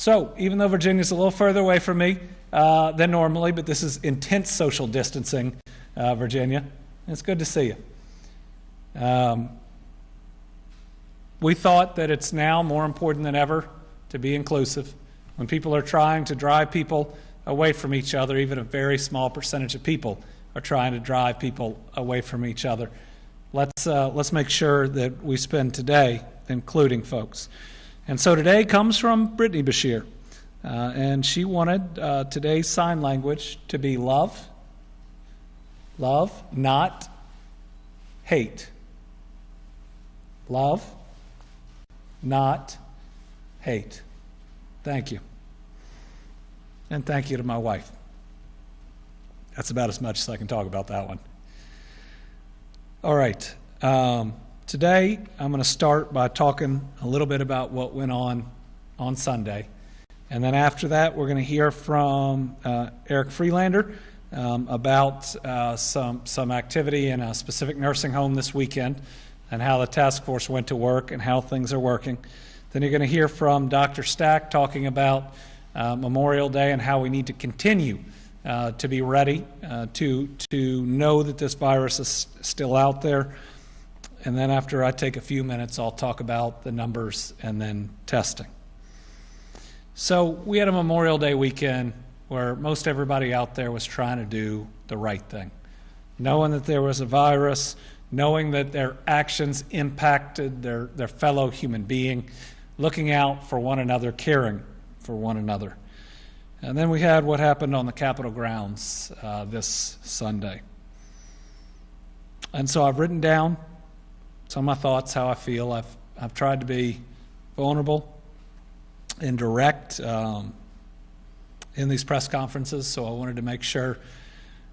So, even though Virginia's a little further away from me than normally, but this is intense social distancing, Virginia, it's good to see you. We thought that it's now more important than ever to be inclusive. When people are trying to drive people away from each other, even a very small percentage of people are trying to drive people away from each other. Let's make sure that we spend today including folks. And so today comes from Brittany Beshear, and she wanted today's sign language to be love, not hate. Love, not hate. Thank you. And thank you to my wife. That's about as much as I can talk about that one. All right. Today, I'm going to start by talking a little bit about what went on Sunday. And then after that, we're going to hear from Eric Freelander about some activity in a specific nursing home this weekend and how the task force went to work and how things are working. Then you're going to hear from Dr. Stack talking about Memorial Day and how we need to continue to be ready to know that this virus is still out there. And then after I take a few minutes, I'll talk about the numbers and then testing. So we had a Memorial Day weekend where most everybody out there was trying to do the right thing, knowing that there was a virus, knowing that their actions impacted their fellow human being, looking out for one another, caring for one another. And then we had what happened on the Capitol grounds this Sunday. And so I've written down some of my thoughts, how I feel. I've tried to be vulnerable and direct in these press conferences, so I wanted to make sure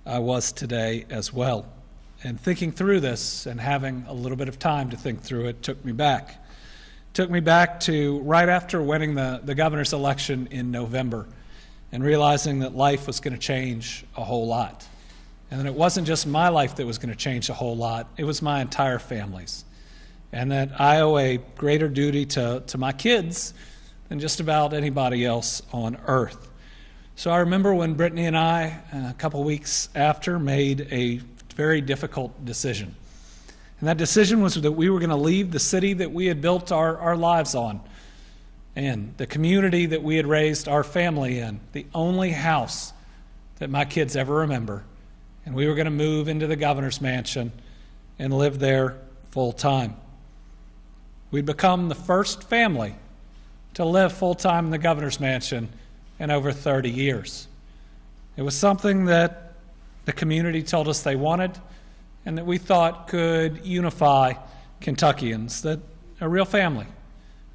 I was today as well. And thinking through this and having a little bit of time to think through it took me back. Took me back to right after winning the governor's election in November and realizing that life was going to change a whole lot. And that it wasn't just my life that was going to change a whole lot, it was my entire family's. And that I owe a greater duty to my kids than just about anybody else on earth. So I remember when Brittany and I, a couple weeks after, made a very difficult decision. And that decision was that we were going to leave the city that we had built our lives on, and the community that we had raised our family in, the only house that my kids ever remember. And we were going to move into the governor's mansion and live there full time. We'd become the first family to live full time in the governor's mansion in over 30 years. It was something that the community told us they wanted and that we thought could unify Kentuckians, that a real family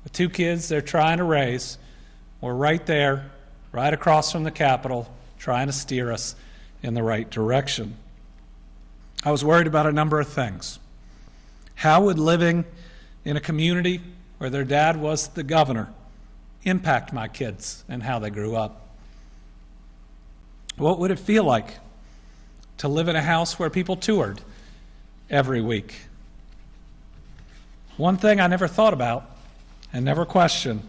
with two kids they're trying to raise were right there, right across from the Capitol, trying to steer us in the right direction. I was worried about a number of things. How would living in a community where their dad was the governor impact my kids and how they grew up? What would it feel like to live in a house where people toured every week? One thing I never thought about and never questioned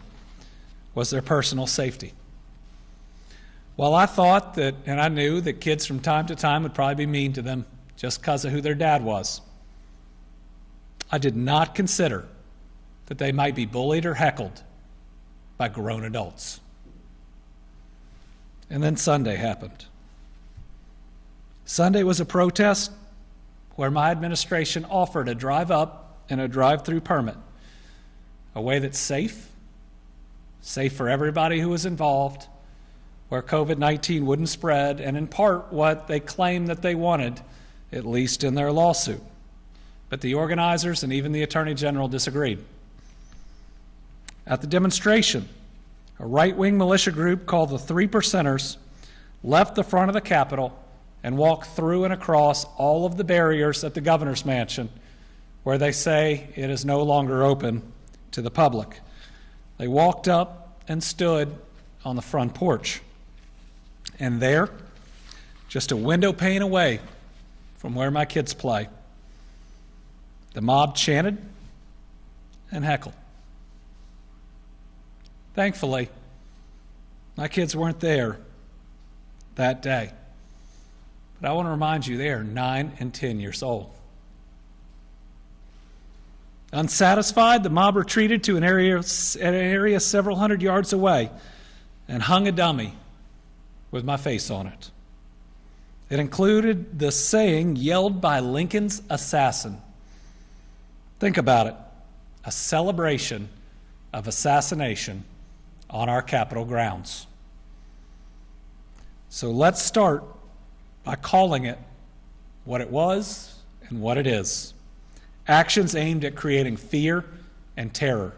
was their personal safety. While I thought that, and I knew that kids from time to time would probably be mean to them just because of who their dad was, I did not consider that they might be bullied or heckled by grown adults. And then Sunday happened. Sunday was a protest where my administration offered a drive-up and a drive-through permit, a way that's safe for everybody who was involved, where COVID-19 wouldn't spread, and in part what they claimed that they wanted, at least in their lawsuit. But the organizers and even the Attorney General disagreed. At the demonstration, a right-wing militia group called the Three Percenters left the front of the Capitol and walked through and across all of the barriers at the governor's mansion, where they say it is no longer open to the public. They walked up and stood on the front porch. And there, just a window pane away from where my kids play, the mob chanted and heckled. Thankfully, My kids weren't there that day. But I want to remind you, they are 9 and 10 years old. Unsatisfied, the mob retreated to an area several hundred yards away and hung a dummy with my face on it. It included the saying yelled by Lincoln's assassin. Think about it. A celebration of assassination on our Capitol grounds. So let's start by calling it what it was and what it is. Actions aimed at creating fear and terror.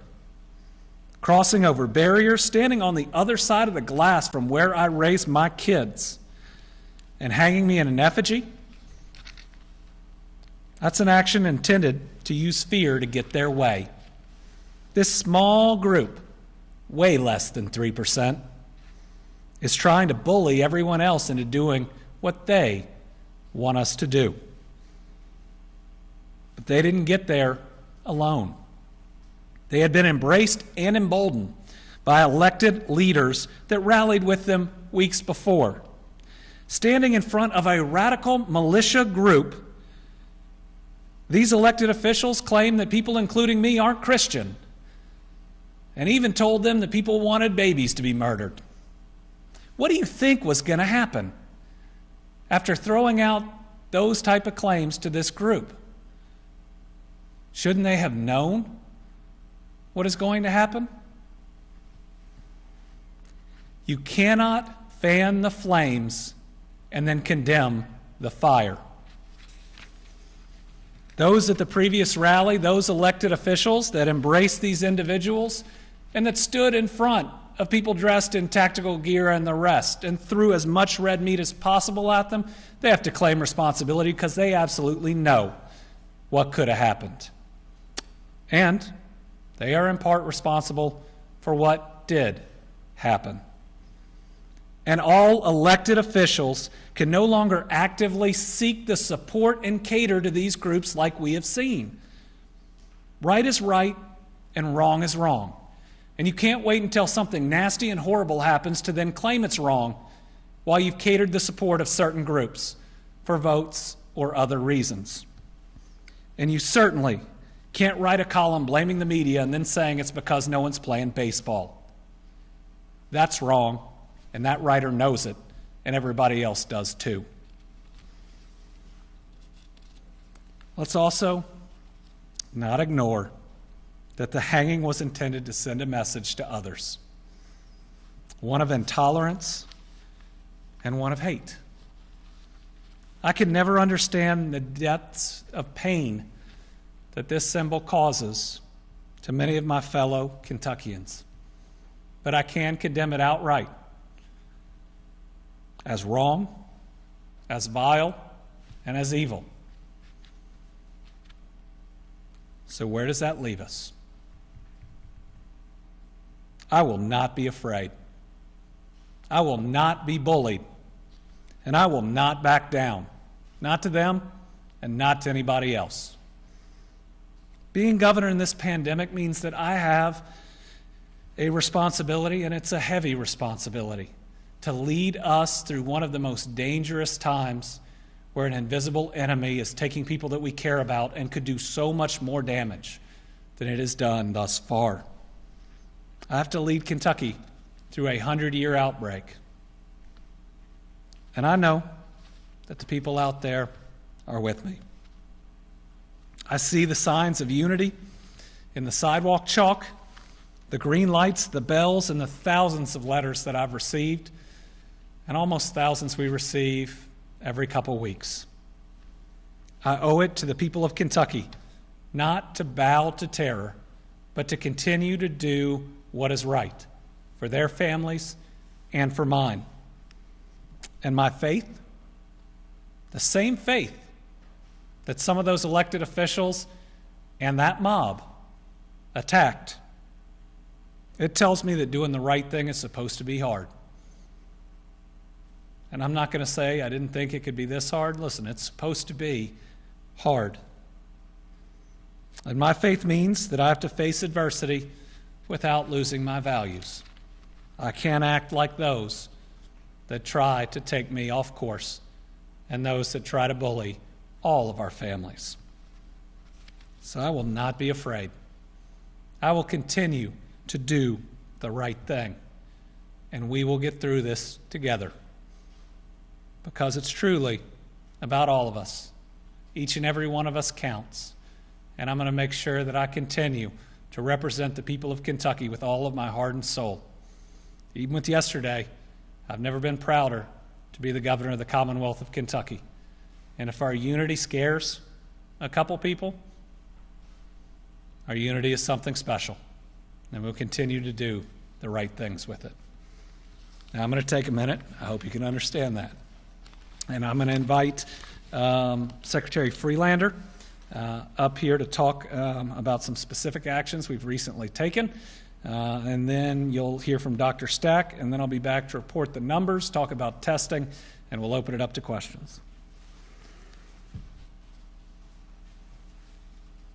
Crossing over barriers, standing on the other side of the glass from where I raised my kids, and hanging me in an effigy. That's an action intended to use fear to get their way. This small group, way less than 3%, is trying to bully everyone else into doing what they want us to do. But they didn't get there alone. They had been embraced and emboldened by elected leaders that rallied with them weeks before. Standing in front of a radical militia group, these elected officials claimed that people, including me, aren't Christian, and even told them that people wanted babies to be murdered. What do you think was going to happen after throwing out those type of claims to this group? Shouldn't they have known what is going to happen? You cannot fan the flames and then condemn the fire. Those at the previous rally, those elected officials that embraced these individuals and that stood in front of people dressed in tactical gear and the rest and threw as much red meat as possible at them, they have to claim responsibility because they absolutely know what could have happened. And they are in part responsible for what did happen. And all elected officials can no longer actively seek the support and cater to these groups like we have seen. Right is right and wrong is wrong. And you can't wait until something nasty and horrible happens to then claim it's wrong while you've catered the support of certain groups for votes or other reasons. And you certainly can't write a column blaming the media and then saying it's because no one's playing baseball. That's wrong, and that writer knows it, and everybody else does too. Let's also not ignore that the hanging was intended to send a message to others, one of intolerance and one of hate. I could never understand the depths of pain that this symbol causes to many of my fellow Kentuckians, but I can condemn it outright as wrong, as vile, and as evil. So where does that leave us? I will not be afraid. I will not be bullied. And I will not back down. Not to them and not to anybody else. Being governor in this pandemic means that I have a responsibility, and it's a heavy responsibility, to lead us through one of the most dangerous times where an invisible enemy is taking people that we care about and could do so much more damage than it has done thus far. I have to lead Kentucky through a 100-year outbreak. And I know that the people out there are with me. I see the signs of unity in the sidewalk chalk, the green lights, the bells, and the thousands of letters that I've received, and almost thousands we receive every couple weeks. I owe it to the people of Kentucky not to bow to terror, but to continue to do what is right for their families and for mine. And my faith, the same faith that some of those elected officials and that mob attacked, it tells me that doing the right thing is supposed to be hard. And I'm not going to say I didn't think it could be this hard. Listen, it's supposed to be hard. And my faith means that I have to face adversity without losing my values. I can't act like those that try to take me off course and those that try to bully all of our families. So I will not be afraid. I will continue to do the right thing, and we will get through this together, because it's truly about all of us. Each and every one of us counts, and I'm going to make sure that I continue to represent the people of Kentucky with all of my heart and soul. Even with yesterday, I've never been prouder to be the governor of the Commonwealth of Kentucky. And if our unity scares a couple people, our unity is something special, and we'll continue to do the right things with it. Now, I'm going to take a minute. I hope you can understand that. And I'm going to invite Secretary Freelander up here to talk about some specific actions we've recently taken. And then you'll hear from Dr. Stack, and then I'll be back to report the numbers, talk about testing, and we'll open it up to questions.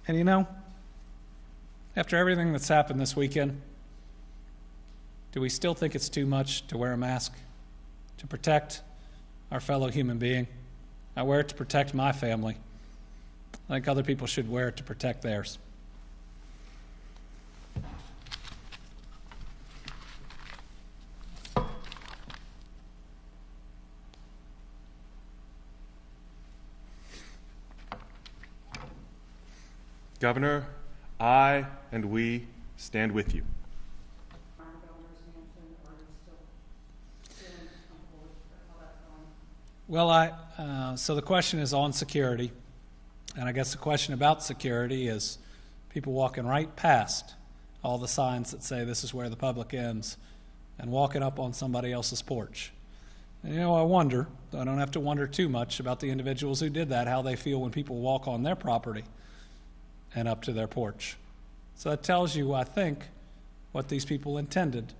And you know, after everything that's happened this weekend, do we still think it's too much to wear a mask to protect our fellow human being? I wear it to protect my family. I think other people should wear it to protect theirs. Governor, I and we stand with you. Well, so the question is on security, and I guess the question about security is people walking right past all the signs that say this is where the public ends and walking up on somebody else's porch. And, you know, I wonder, I don't have to wonder too much about the individuals who did that, how they feel when people walk on their property and up to their porch. So that tells you, I think, what these people intended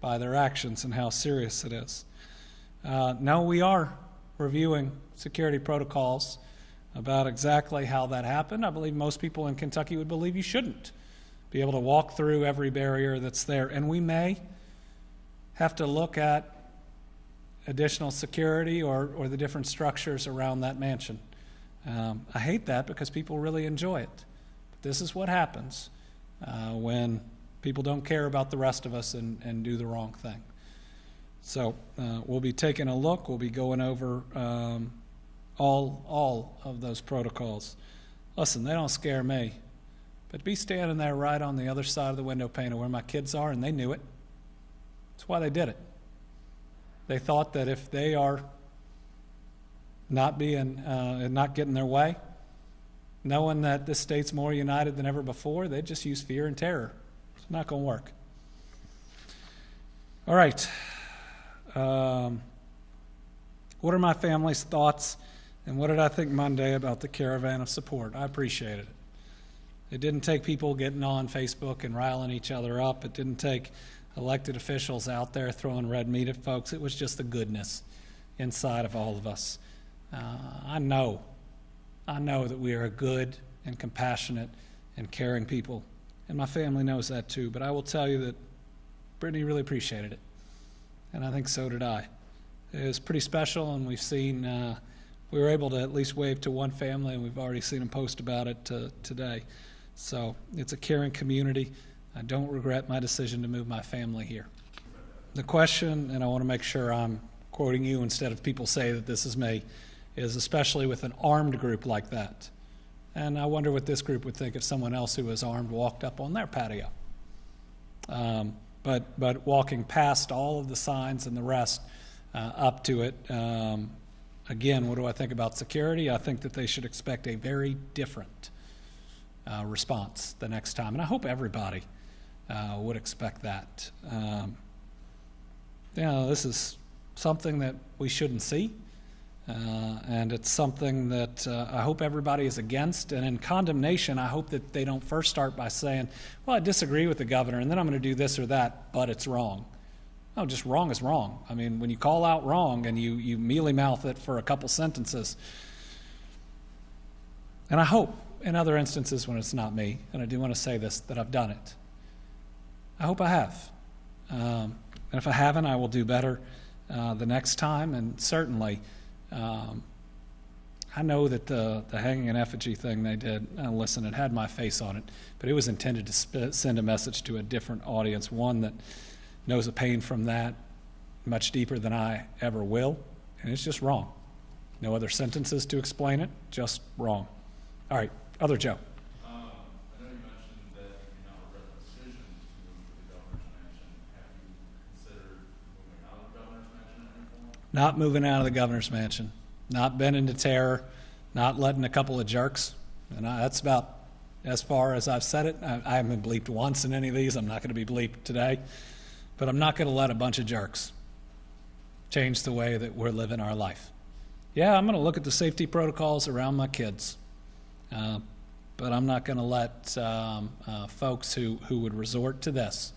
by their actions and how serious it is. No, we are reviewing security protocols about exactly how that happened. I believe most people in Kentucky would believe you shouldn't be able to walk through every barrier that's there. And we may have to look at additional security or the different structures around that mansion. I hate that because people really enjoy it. But this is what happens when people don't care about the rest of us and do the wrong thing. So we'll be taking a look. We'll be going over all of those protocols. Listen, they don't scare me, but be standing there right on the other side of the window pane of where my kids are, and they knew it. That's why they did it. They thought that if they are not getting their way, knowing that this state's more united than ever before, they'd just use fear and terror. It's not going to work. All right. What are my family's thoughts, and what did I think Monday about the caravan of support? I appreciated it. It didn't take people getting on Facebook and riling each other up. It didn't take elected officials out there throwing red meat at folks. It was just the goodness inside of all of us. I know that we are a good and compassionate and caring people, and my family knows that too. But I will tell you that Brittany really appreciated it, and I think so did I. It was pretty special, and we've seen, we were able to at least wave to one family, and we've already seen them post about it today. So it's a caring community. I don't regret my decision to move my family here. The question, and I want to make sure I'm quoting you instead of people say that this is me, is especially with an armed group like that. And I wonder what this group would think if someone else who was armed walked up on their patio. But walking past all of the signs and the rest up to it, again, what do I think about security? I think that they should expect a very different response the next time. And I hope everybody would expect that. This is something that we shouldn't see. And it's something that I hope everybody is against. And in condemnation, I hope that they don't first start by saying, well, I disagree with the governor, and then I'm going to do this or that, but it's wrong. No, just wrong is wrong. I mean, when you call out wrong and you mealy-mouth it for a couple sentences, and I hope in other instances when it's not me, and I do want to say this, that I've done it. I hope I have. And if I haven't, I will do better the next time. And certainly, I know that the hanging an effigy thing they did, listen, it had my face on it, but it was intended to send a message to a different audience, one that knows the pain from that much deeper than I ever will, and it's just wrong. No other sentences to explain it, just wrong. All right, other Joe. I know you mentioned that you now regret the decision to move to the governor's mansion. Have you considered moving out of the governor's mansion at any point? Not moving out of the governor's mansion, not bending to terror, not letting a couple of jerks, and that's about as far as I've said it. I haven't been bleeped once in any of these. I'm not going to be bleeped today, but I'm not going to let a bunch of jerks change the way that we're living our life. Yeah, I'm going to look at the safety protocols around my kids, but I'm not going to let folks who would resort to this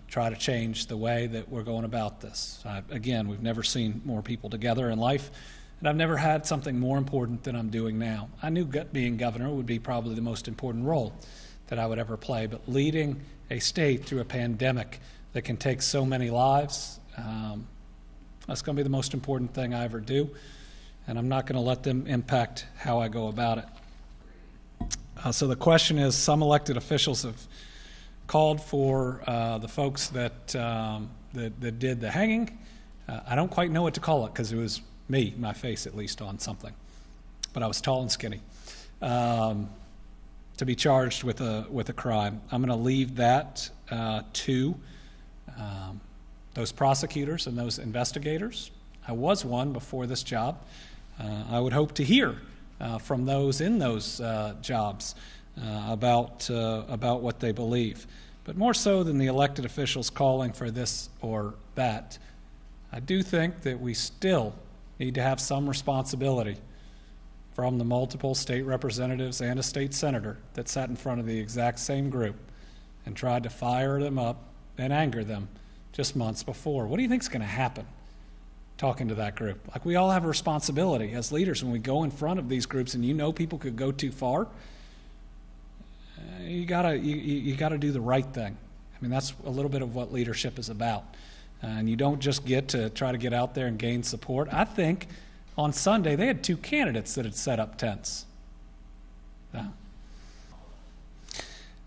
try to change the way that we're going about this. Again, we've never seen more people together in life, and I've never had something more important than I'm doing now. I knew being governor would be probably the most important role that I would ever play, but leading a state through a pandemic that can take so many lives, that's going to be the most important thing I ever do, and I'm not going to let them impact how I go about it. So the question is, some elected officials have called for the folks that did the hanging. I don't quite know what to call it because it was me, my face at least, on something. But I was tall and skinny. To be charged with a crime. I'm going to leave that to those prosecutors and those investigators. I was one before this job. I would hope to hear from those in those jobs about what they believe. But more so than the elected officials calling for this or that, I do think that we still need to have some responsibility from the multiple state representatives and a state senator that sat in front of the exact same group and tried to fire them up and anger them just months before. What do you think is going to happen talking to that group? Like, we all have a responsibility as leaders when we go in front of these groups and you know people could go too far. You gotta do the right thing. I mean, that's a little bit of what leadership is about. And you don't just get to try to get out there and gain support. I think on Sunday they had 2 candidates that had set up tents.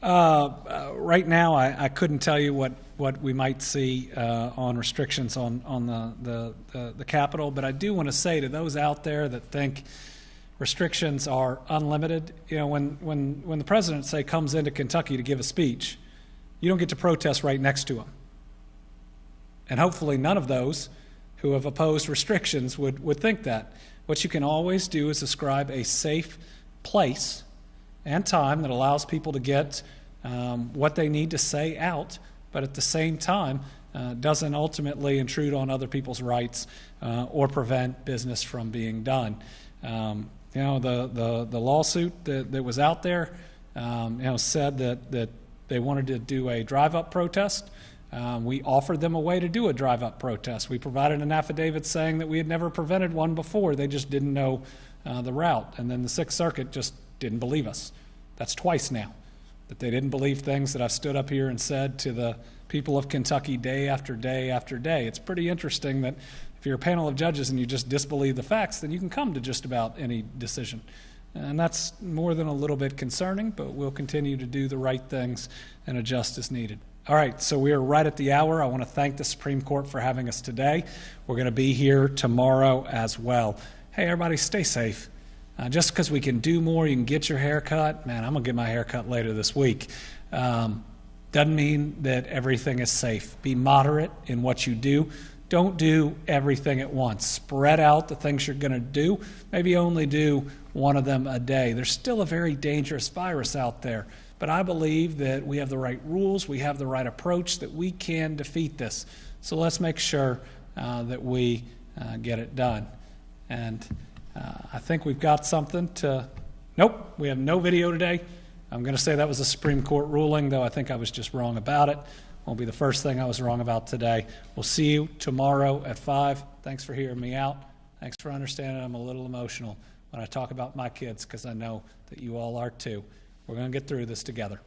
Right now, I couldn't tell you what we might see on restrictions on the Capitol, but I do want to say to those out there that think restrictions are unlimited, you know, when the president, say, comes into Kentucky to give a speech, you don't get to protest right next to him. And hopefully none of those who have opposed restrictions would think that. What you can always do is ascribe a safe place and time that allows people to get what they need to say out, but at the same time doesn't ultimately intrude on other people's rights or prevent business from being done. You know, the lawsuit that was out there, you know, said that they wanted to do a drive-up protest. We offered them a way to do a drive-up protest. We provided an affidavit saying that we had never prevented one before. They just didn't know the route. And then the Sixth Circuit just didn't believe us. That's twice now that they didn't believe things that I've stood up here and said to the people of Kentucky day after day after day. It's pretty interesting that if you're a panel of judges and you just disbelieve the facts, then you can come to just about any decision. And that's more than a little bit concerning, but we'll continue to do the right things and adjust as needed. All right, so we are right at the hour. I want to thank the Supreme Court for having us today. We're going to be here tomorrow as well. Hey, everybody, stay safe. Just because we can do more, you can get your hair cut. Man, I'm going to get my hair cut later this week. Doesn't mean that everything is safe. Be moderate in what you do. Don't do everything at once. Spread out the things you're going to do. Maybe only do one of them a day. There's still a very dangerous virus out there. But I believe that we have the right rules, we have the right approach, that we can defeat this. So let's make sure that we get it done. And I think we've got something to... Nope, we have no video today. I'm going to say that was a Supreme Court ruling, though I think I was just wrong about it. Won't be the first thing I was wrong about today. We'll see you tomorrow at 5. Thanks for hearing me out. Thanks for understanding I'm a little emotional when I talk about my kids, because I know that you all are too. We're going to get through this together.